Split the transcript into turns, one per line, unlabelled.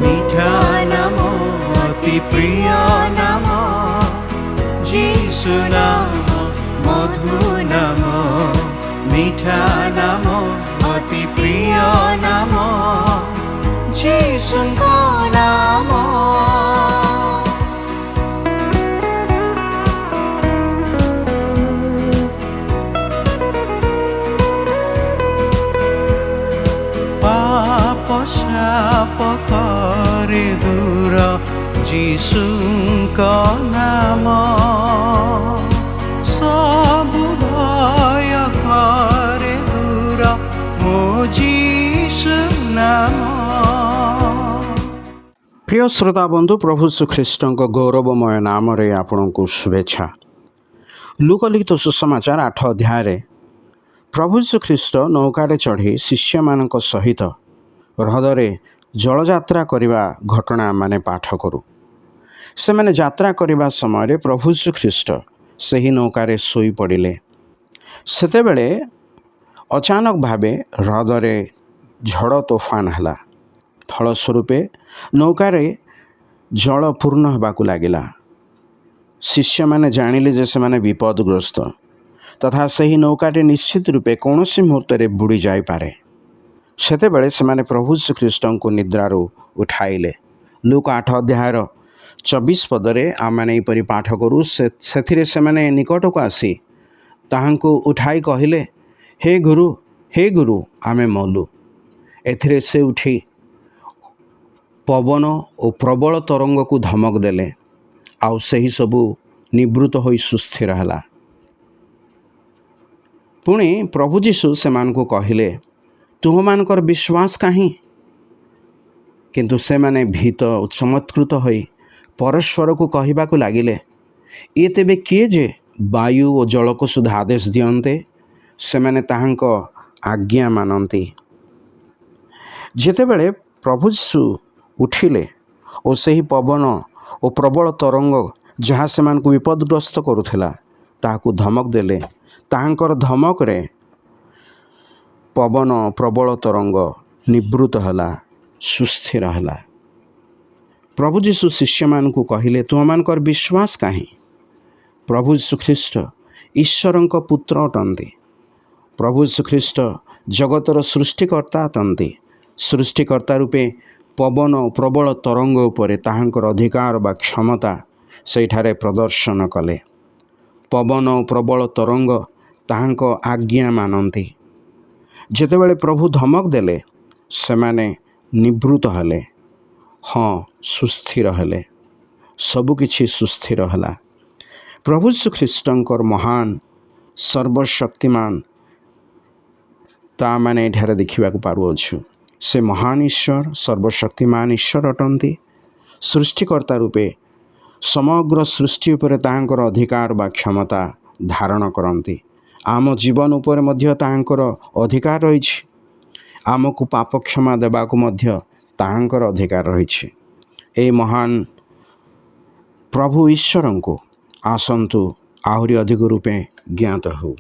মিঠা নাম অতি প্রিয় নাম যিশু নাম মধু নাম মিঠা নাম অতি প্রিয় নাম যিশুଙ୍କ নাম পাপ শাপ করে দূর যিশুଙ୍କ নাম ସବୁ ଭୟ করে ଦୂର ମୋ ଯୀଶୁ ନାମ।
প্রিয় শ্রোতা বন্ধু, প্রভু শ্রীখ্ରୀଷ୍ଟଙ୍କ ଗୌରବମୟ ନାମରେ ଆପଣଙ୍କୁ ଶୁଭେଚ୍ଛା। ଲୁକଲିଖିତ ସୁସମାଚାର 8 ଅଧ୍ୟାୟରେ ପ୍ରଭୁ ଶ୍ରୀଖ୍ରୀଷ୍ଟ ନୌକାରେ ଚଢ଼ି ଶିଷ୍ୟମାନଙ୍କ ସହିତ ହ୍ରଦରେ ଜଳଯାତ୍ରା କରିବା ଘଟଣା ମାନେ ପାଠ କରୁ। ସେମାନେ ଯାତ୍ରା କରିବା ସମୟରେ ପ୍ରଭୁ ଶ୍ରୀଖ୍ରୀଷ୍ଟ ସେହି ନୌକାରେ ଶୋଇପଡ଼ିଲେ। ସେତେବେଳେ ଅଚାନକ ଭାବେ ହ୍ରଦରେ ଝଡ଼ ତୋଫାନ ହେଲା। ଫଳସ୍ୱରୂପେ ନୌକାରେ ଜଳ ପୂର୍ଣ୍ଣ ହେବାକୁ ଲାଗିଲା। ଶିଷ୍ୟମାନେ ଜାଣିଲେ ଯେ ସେମାନେ ବିପଦଗ୍ରସ୍ତ ତଥା ସେହି ନୌକାଟି ନିଶ୍ଚିତ ରୂପେ କୌଣସି ମୁହୂର୍ତ୍ତରେ ବୁଡ଼ି ଯାଇପାରେ। ସେତେବେଳେ ସେମାନେ ପ୍ରଭୁ ଶ୍ରୀଖ୍ରୀଷ୍ଟଙ୍କୁ ନିଦ୍ରାରୁ ଉଠାଇଲେ। ଲୁକ 8 ଅଧ୍ୟାୟର 24 ପଦରେ ଆମମାନେ ଏହିପରି ପାଠ କରୁ, ସେଥିରେ ସେମାନେ ନିକଟକୁ ଆସି ତାହାଙ୍କୁ ଉଠାଇ କହିଲେ, ହେ ଗୁରୁ ଆମେ ମଲୁ। ଏଥିରେ ସେ ଉଠି ପବନ ଓ ପ୍ରବଳ ତରଙ୍ଗକୁ ଧମକ ଦେଲେ, ଆଉ ସେହି ସବୁ ନିବୃତ୍ତ ହୋଇ ସୁସ୍ଥିର ହେଲା। ପୁଣି ପ୍ରଭୁ ଯୀଶୁ ସେମାନଙ୍କୁ କହିଲେ, ତୁମମାନଙ୍କର ବିଶ୍ୱାସ କାହିଁ? କିନ୍ତୁ ସେମାନେ ଭୀତ ଓ ଚମତ୍କୃତ ହୋଇ ପରସ୍ପରକୁ କହିବାକୁ ଲାଗିଲେ, ଇଏ ତେବେ କିଏ ଯେ ବାୟୁ ଓ ଜଳକୁ ସୁଦ୍ଧା ଆଦେଶ ଦିଅନ୍ତେ, ସେମାନେ ତାହାଙ୍କ ଆଜ୍ଞା ମାନନ୍ତି। ଯେତେବେଳେ ପ୍ରଭୁ ଯୀଶୁ ଉଠିଲେ ଓ ସେହି ପବନ ଓ ପ୍ରବଳ ତରଙ୍ଗ ଯାହା ସେମାନଙ୍କୁ ବିପଦଗ୍ରସ୍ତ କରୁଥିଲା ତାହାକୁ ଧମକ ଦେଲେ, ତାହାଙ୍କର ଧମକରେ ପବନ ପ୍ରବଳ ତରଙ୍ଗ ନିବୃତ୍ତ ହେଲା, ସୁସ୍ଥିର ହେଲା। ପ୍ରଭୁ ଯୀଶୁ ଶିଷ୍ୟମାନଙ୍କୁ କହିଲେ, ତୁମମାନଙ୍କର ବିଶ୍ୱାସ କାହିଁ? ପ୍ରଭୁ ଶ୍ରୀଖ୍ରୀଷ୍ଟ ଈଶ୍ୱରଙ୍କ ପୁତ୍ର ଅଟନ୍ତି। ପ୍ରଭୁ ଶ୍ରୀଖ୍ରୀଷ୍ଟ ଜଗତର ସୃଷ୍ଟିକର୍ତ୍ତା ଅଟନ୍ତି। ସୃଷ୍ଟିକର୍ତ୍ତା ରୂପେ ପବନ ଓ ପ୍ରବଳ ତରଙ୍ଗ ଉପରେ ତାହାଙ୍କର ଅଧିକାର ବା କ୍ଷମତା ସେହିଠାରେ ପ୍ରଦର୍ଶନ କଲେ। ପବନ ଓ ପ୍ରବଳ ତରଙ୍ଗ ତାହାଙ୍କ ଆଜ୍ଞା ମାନନ୍ତି। ଯେତେବେଳେ ପ୍ରଭୁ ଧମକ ଦେଲେ, ସେମାନେ ନିବୃତ୍ତ ହେଲେ, ହଁ ସୁସ୍ଥିର ହେଲେ, ସବୁକିଛି ସୁସ୍ଥିର ହେଲା। ପ୍ରଭୁ ଶ୍ରୀଖ୍ରୀଷ୍ଟଙ୍କର ମହାନ ସର୍ବଶକ୍ତିମାନ ତା ମାନେ ଏଠାରେ ଦେଖିବାକୁ ପାରୁଅଛୁ। ସେ ମହାନ ଈଶ୍ୱର, ସର୍ବଶକ୍ତିମାନ ଈଶ୍ୱର ଅଟନ୍ତି। ସୃଷ୍ଟିକର୍ତ୍ତା ରୂପେ ସମଗ୍ର ସୃଷ୍ଟି ଉପରେ ତାହାଙ୍କର ଅଧିକାର ବା କ୍ଷମତା ଧାରଣ କରନ୍ତି। ଆମ ଜୀବନ ଉପରେ ମଧ୍ୟ ତାହାଙ୍କର ଅଧିକାର ରହିଛି। ଆମକୁ ପାପ କ୍ଷମା ଦେବାକୁ ମଧ୍ୟ ତାହାଙ୍କର ଅଧିକାର ରହିଛି। ଏହି ମହାନ ପ୍ରଭୁ ଈଶ୍ୱରଙ୍କୁ ଆସନ୍ତୁ ଆହୁରି ଅଧିକ ରୂପେ ଜ୍ଞାତ ହେଉ।